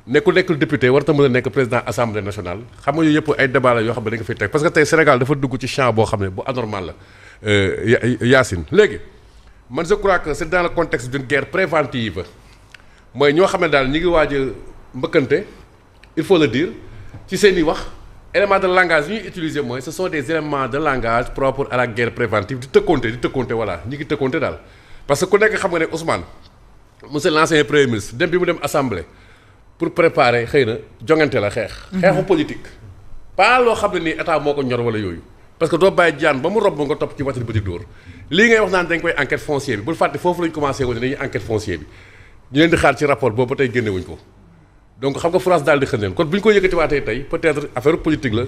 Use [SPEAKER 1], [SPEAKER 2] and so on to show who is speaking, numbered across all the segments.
[SPEAKER 1] nekkul député war ta mën a nekk président assemblée nationale xam nga yooyu yëpp ay débat la yoo xam ne dañ ko fiy teg parce que tey Sénégal dafa dugg ci champ boo xam ne bu anormal la Yacine léegi man je crois que c'est dans le contexte d'une guerre préventive mooy ñoo xam ne daal ñi ngi waaj a mbëkkante il faut le dire ci seen i wax éléments de langage yi ñuy utiliser mooy ce sont des éléments de langage propres à la guerre préventive di tëkkonte voilà ñi ngi tëkkonte daal parce que ku nekk xam nga ne Ousmane monsieur l'ancien premier ministre dem bi mu dem assemblée pour préparer xëy na jongante la xeexu politique pas loo xam ne nii état moo ko ñor wala yooyu parce que doo bàyyi jaan ba mu rob nga topp ci wàcc bëti dóor lii ngay wax naan dañ koy enquête foncier bi bul fàtte foofu lañ commencé woon dañuy enquête foncier bi ñu leen di xaar ci rapport boobu ba tey génnewuñ ko donc xam nga France daal di xëndeen kon bu ñu ko yëkkatiwaatee tey peut-être affaire politique la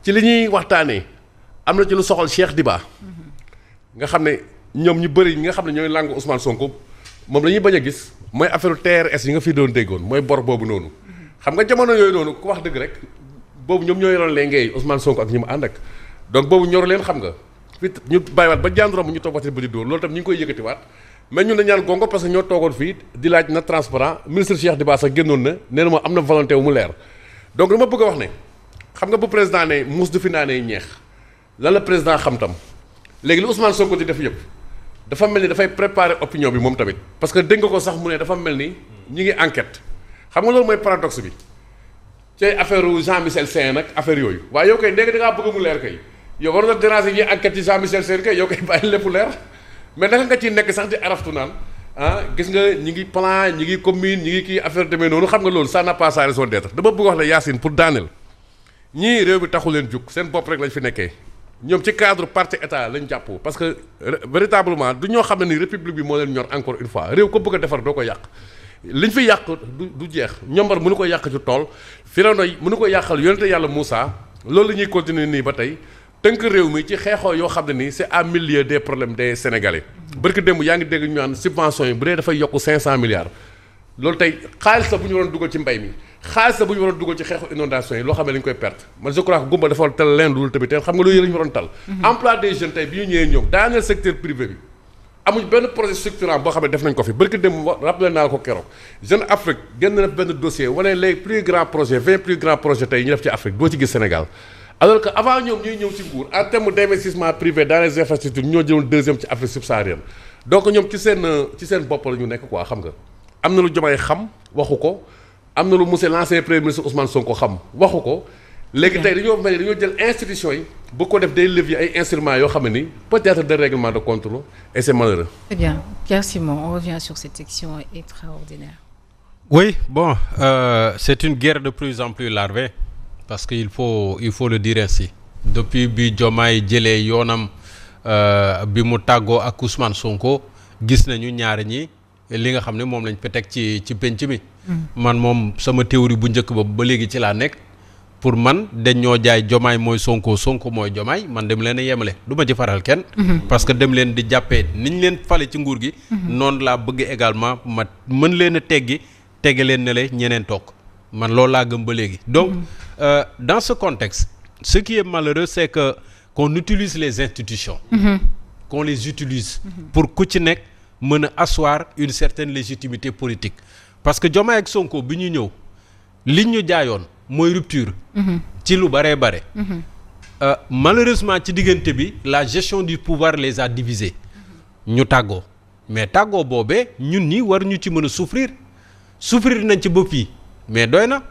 [SPEAKER 1] ci li ñuy waxtaanee am na ci lu soxal Cheikh Diba nga xam ne ñoom ñu bëri ñi nga xam ne ñooy làngu Ousmane Sonko moom la ñuy bañ a gis mooy affaire TRS yi nga fi doon déggoon mooy bor boobu noonu xam nga jamono yooyu noonu ku wax dëgg rek boobu ñoom ñoo yoroon léegi Ousmane Sonko ak ñi mu ànd ak donc boobu ñor leen xam nga fi ñu bàyyiwaat ba jàndorom ñu toog waxte ba di dóor loolu tam ñu ngi koy yëkkatiwaat mais ñun dañ ñaan gongo parce que ñoo toogoon fii di laaj na transparent ministre Cheikh Diba sax génnoon na nee na moom am na volonté wu mu leer donc dama bëgg a wax ne xam nga bu président ne muus du fi naanee ñeex lan la président xam tam léegi li Ousmane Sonko di def yëpp dafa mel ni dafay préparer opinion bi moom tamit parce que dégg nga ko sax mu ne dafa mel ni ñi ngi enquête xam nga loolu mooy paradoxe bi ci affaire Jean Michel Sène nag affaire yooyu waaye yow kay ndégg da ngaa bëgg mu leer kay yow war nga déranger ñi enquête ci Jean Michel Sène kay yow kay bàyyi lépp leer mais naka nga ciy nekk sax di araftu naan gis nga ñi ngi plan ñi ngi commune ñi ngi kii affaire demee noonu xam nga loolu ça n'a pas sa raison d'être dama bëgg wax la Yacine pour daaneel ñii réew mi taxu leen jug seen bopp rek lañ fi nekkee ñoom ci cadre parti état lañ jàppoo parce que véritablement du ñoo xam ne ni république bi moo leen ñor encore une fois réew ko bëgg a defar doo ko yàq liñ fi yàq du jeex ñombar mënu ko yàq ci tool Firawna mënu ko yàqal yonente yàlla Moussa loolu la ñuy continuer nii ba tey tënk réew mi ci xeexoo yoo xam ne nii c'est à milieu des problèmes des Sénégalais barki démb yaa ngi dégg ñu naan subventions yi bu dee dafay yokk 500 milliards loolu tey xaalis la bu ñu waroon dugal ci mbay mi xaalis la bu ñu waroon dugal ci xeexu inondation yi loo xam ne dañu koy perte man je crois que gumba dafa tal leen dul tamit xam nga loolu yëpp la ñu waroon tal emploi des jeunes tey bi ñu ñëwee ñoom daaneel secteur privé bi amuñ benn projet structurant boo xam ne def nañ ko fi barki démb rappelé naa ko keroog Jeune Afrique génn na benn dossier wane les plus grands projets 20 plus grands projets tey ñu def ci Afrique doo ci gis Sénégal alors que avant ñoom ñuy ñëw ci nguur en terme d'investissement privé dans les infrastructures ñoo jëloon deuxième ci Afrique subsaharienne donc ñoom ci seen bopp la ñu nekk quoi xam nga am na lu Diomaye xam waxu ko am na lu monsieur l'ancien premier ministre Ousmane Sonko xam waxu ko léegi tey dañoo mel ni dañoo jël institution yi bu ko def des leviers ay instruments yoo xam ne ni peut-être de règlement de compte et c'est malheureux.
[SPEAKER 2] Très bien. Pierre Simon, on revient sur cette section extraordinaire.
[SPEAKER 3] Oui, bon, c'est une guerre de plus en plus larvée parce qu'il faut le dire ainsi. Depuis bi Diomaye jëlee yoonam bi mu tàggoo ak Ousmane Sonko gis nañu ñaar ñi li nga xam ne moom lañ fa teg ci penc mi. man moom sama théorie bu njëkk ba léegi ci laa nekk pour man dañ ñoo jaay Diomaye mooy Sonko Sonko mooy Diomaye man dem leen a yemale du ma ci faral kenn. parce que dem leen di jàppee niñ leen fale ci nguur gi. noonu laa bëgg également ma mën leen a tege leen ne le ñeneen toog man loolu laa gëm ba léegi. donc dans ce contexte ce qui est malheureux c'est que qu'on utilise les institutions. qu'on les utilise. pour ku ci nekk mën a asseoir une certaine légitimité politique. parce que Diomaye ak Sonko bi ñu ñëw liñ ñu jaayoon mooy rupture. ci lu bare. Malheureusement ci diggante bi la gestion du pouvoir les a divisés. ñu tàggoo mais tàggoo boobee ñun ñi war ñu ci mën a souffrir nañ ci bopp yi mais doy na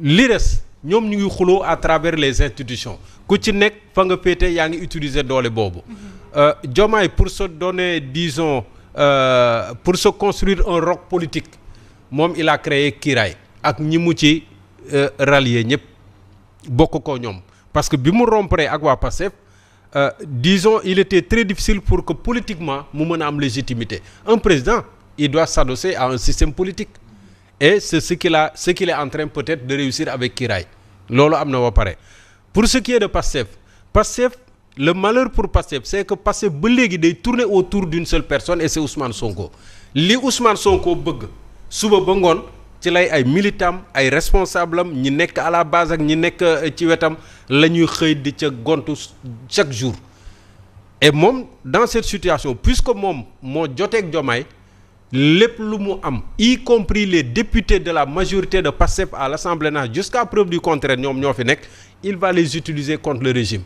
[SPEAKER 3] li des ñoom ñu ngi xuloo à travers les institutions ku ci nekk fa nga féete yaa ngi utiliser doole boobu. Diomaye pour se donner disons pour se construire un roc politique. moom il a créé Kiiraay ak ñi mu ci rallier ñëpp bokk ko ñoom parce que bi mu rompre ak waa Pastef disons il était très difficile pour que politiquement mu mën a am légitimité un président il doit s'adosser à un système politique et c'est ce qu'il est en train peut-être de réussir avec Kiiraay loolu am na ba pare pour ce qui est de Pastef le malheur pour Pastef c'est que Pastef ba léegi day tourner autour d'une seule personne et c'est Ousmane Sonko li Ousmane Sonko bëgg suba ba ngoon ci lay ay militam ay responsable am ñi nekk à la base ak ñi nekk ci wetam la ñuy xëy di ca gontu chaque jour et moom dans cette situation puisque moom moo joteeg Diomaye lépp lu mu am y compris les députés de la majorité de Pastef à l'Assemblée nationale jusqu'à preuve du contraire ñoom ñoo fi nekk il va les utiliser contre le régime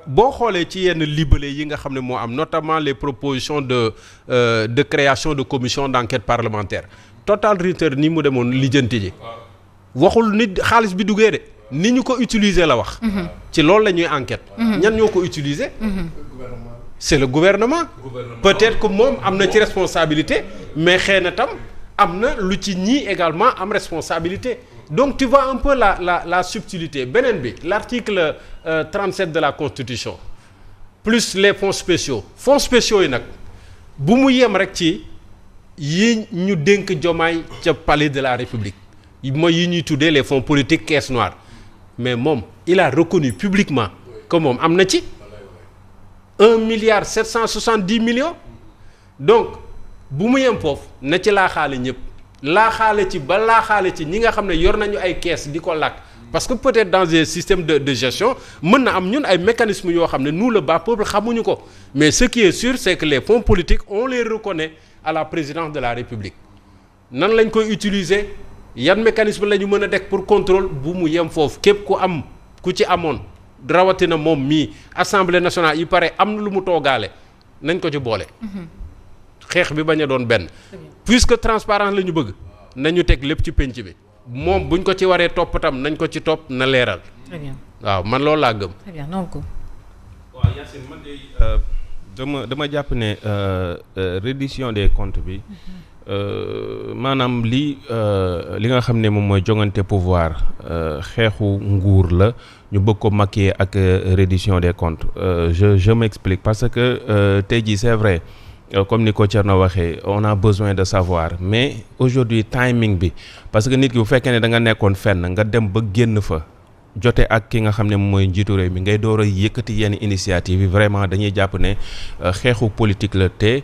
[SPEAKER 3] boo xoolee ci yenn libellé yi nga xam ne moo am notamment les propositions de création de commission d'enquête parlementaire Total Return ni mu demoon lijjanti ji waxul nit xaalis bi duggee de ni ñu ko utiliser la wax ci loolu la ñuy enquête ñan ñoo ko utiliser c'est le gouvernement peut-être que moom am na ci responsabilité mais xëy na tam am na lu ci ñii également am responsabilité donc tu vois un peu la subtilité beneen bi l'article 37 de la Constitution plus les fonds spéciaux yi nag bu mu yem rek ci yi ñu dénk Diomaye ca palais de la République mooy yi ñuy tuddee les fonds politiques caisse noire mais moom il a reconnu publiquement que moom am na ci 1,770 milliard donc bu mu yem foofu na ci laaxaale ñëpp laaxaale ci ba laaxaale ci ñi nga xam ne yor nañu ay caisse di ko làkk parce que peut-être dans des systèmes de gestion mën na am ñun ay mécanismes yoo xam ne nous le bas peuple xamuñu ko mais ce qui est sûr c'est que les fonds politiques on les reconnaît à la présidence de la République nan lañ koy utiliser yan mécanisme la ñu mën a def pour contrôle bu mu yem foofu képp ku ci amoon rawatina moom mii Assemblée nationale yi pare am na lu mu toogaale nañ ko ci boole. xeex bi bañ a doon benn. puisque transparence la ñu bëgg nañu teg lépp ci penc bi moom buñ ko ci waree topp tam nañ ko ci topp na leeral.
[SPEAKER 2] très bien
[SPEAKER 3] waaw man loolu laa gëm.
[SPEAKER 2] très bien donc.
[SPEAKER 4] waaw Yacine man de dama jàpp ne reddition des comptes bi. maanaam li nga xam ne moom mooy jongante pouvoir xeexu nguur la ñu bëgg ko maquiller ak reddition des comptes je m'explique parce que tey jii c'est vrai comme ni ko Thierno waxee on a besoin de savoir mais aujourd'hui timing bi parce que nit ki bu fekkee ne da nga nekkoon fenn nga dem ba génn fa jote ak ki nga xam ne mooy njiitu réew mi ngay door a yëkkati yenn initiative yi vraiment dañuy jàpp ne xeexu politique la te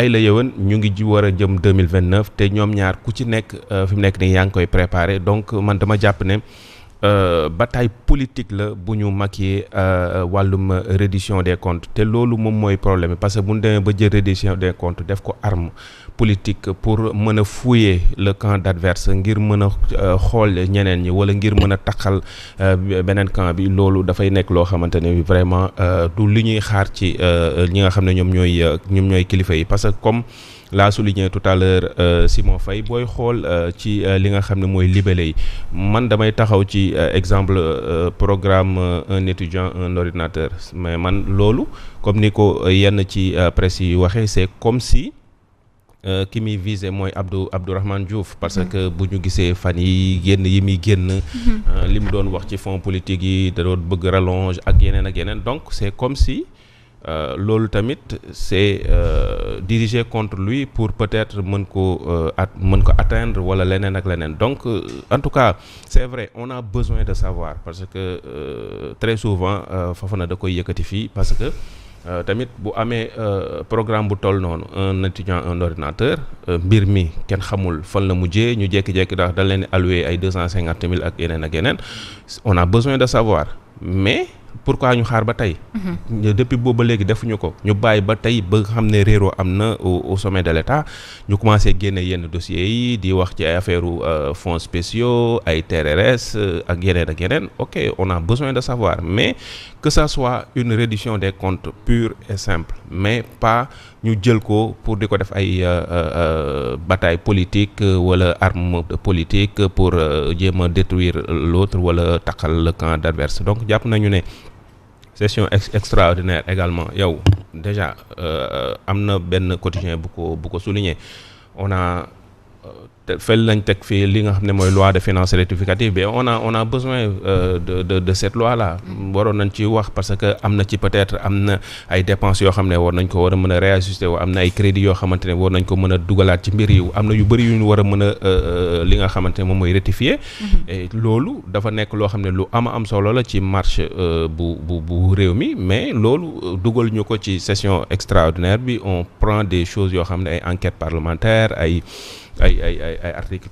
[SPEAKER 4] ay la yëwan ñu ngi war a jëm 2029 te ñoom ñaar ku ci nekk fi mu nekk nii yaa ngi koy préparer donc man dama jàpp ne bataille politique la bu ñu maquiller wàllum reddition des comptes te loolu moom mooy problème parce que bu ñu demee ba jël reddition des comptes def ko arme politique pour mën a fouiller le camp d'adverse ngir mën a xool ñeneen ñi wala ngir mën a taxal beneen camp bi loolu dafay nekk loo xamante ne vraiment du li ñuy xaar ci ñi nga xam ne ñoom ñooy kilifa yi parce que comme l'a souligné tout à l'heure Simon Faye booy xool ci li nga xam ne mooy libellé yi man damay taxaw ci exemple programme un étudiant un ordinateur mais man loolu comme ni ko yenn ci presse yi waxee c'est comme si ki muy visé mooy Abdourahmane Diouf parce que bu ñu gisee fan yi muy génn li mu doon wax ci fonds politique yi da doon bëgg rallonge ak yeneen donc c'est comme si loolu tamit c'est dirigé contre lui pour peut-être mën ko atteindre wala leneen ak leneen donc en tout cas c'est vrai on a besoin de savoir parce que très souvent Fofana da koy yëkkati fii parce que tamit bu amee programme bu toll noonu un étudiant un ordinateur mbir mi kenn xamul fan la mujjee ñu jékki-jékki ndax da leen alloué ay 250 000 ak yeneen on a besoin de savoir mais pourquoi ñu xaar ba tey depuis boobu ba léegi defuñu ko ñu bàyyi ba tey ba xam ne réeroo am na au sommet de l'État ñu commencé génne yenn dossiers yi di wax ci ay affaire fonds spéciaux ay TRRS ak yeneen ok on a besoin de savoir mais que ça soit une reddition des comptes pure et simple mais pas ñu jël ko pour di ko def ay bataille politique wala arme politique pour jéem a détruire l'autre wala taxal le camp d'adverse donc jàpp nañu ne session extraordinaire également yow déjà am na benn quotidien bu ko souligner on a fel lañ teg fii li nga xam ne mooy loi de finances rectificative bi on a besoin de cette loi là waroon nañ ci wax parce que am na ci peut-être am na ay dépenses yoo xam ne war nañ ko war a mën a réajuster wu am na ay crédits yoo xamante ne war nañ ko mën a dugalaat ci mbir yi am na yu bëri yu ñu war a mën a li nga xamante ne moom mooy rectifier et loolu dafa nekk loo xam ne lu am solo la ci marche bu réew mi mais loolu dugal ñu ko ci session extraordinaire bi on prend des choses yoo xam ne ay enquêtes parlementaires ay article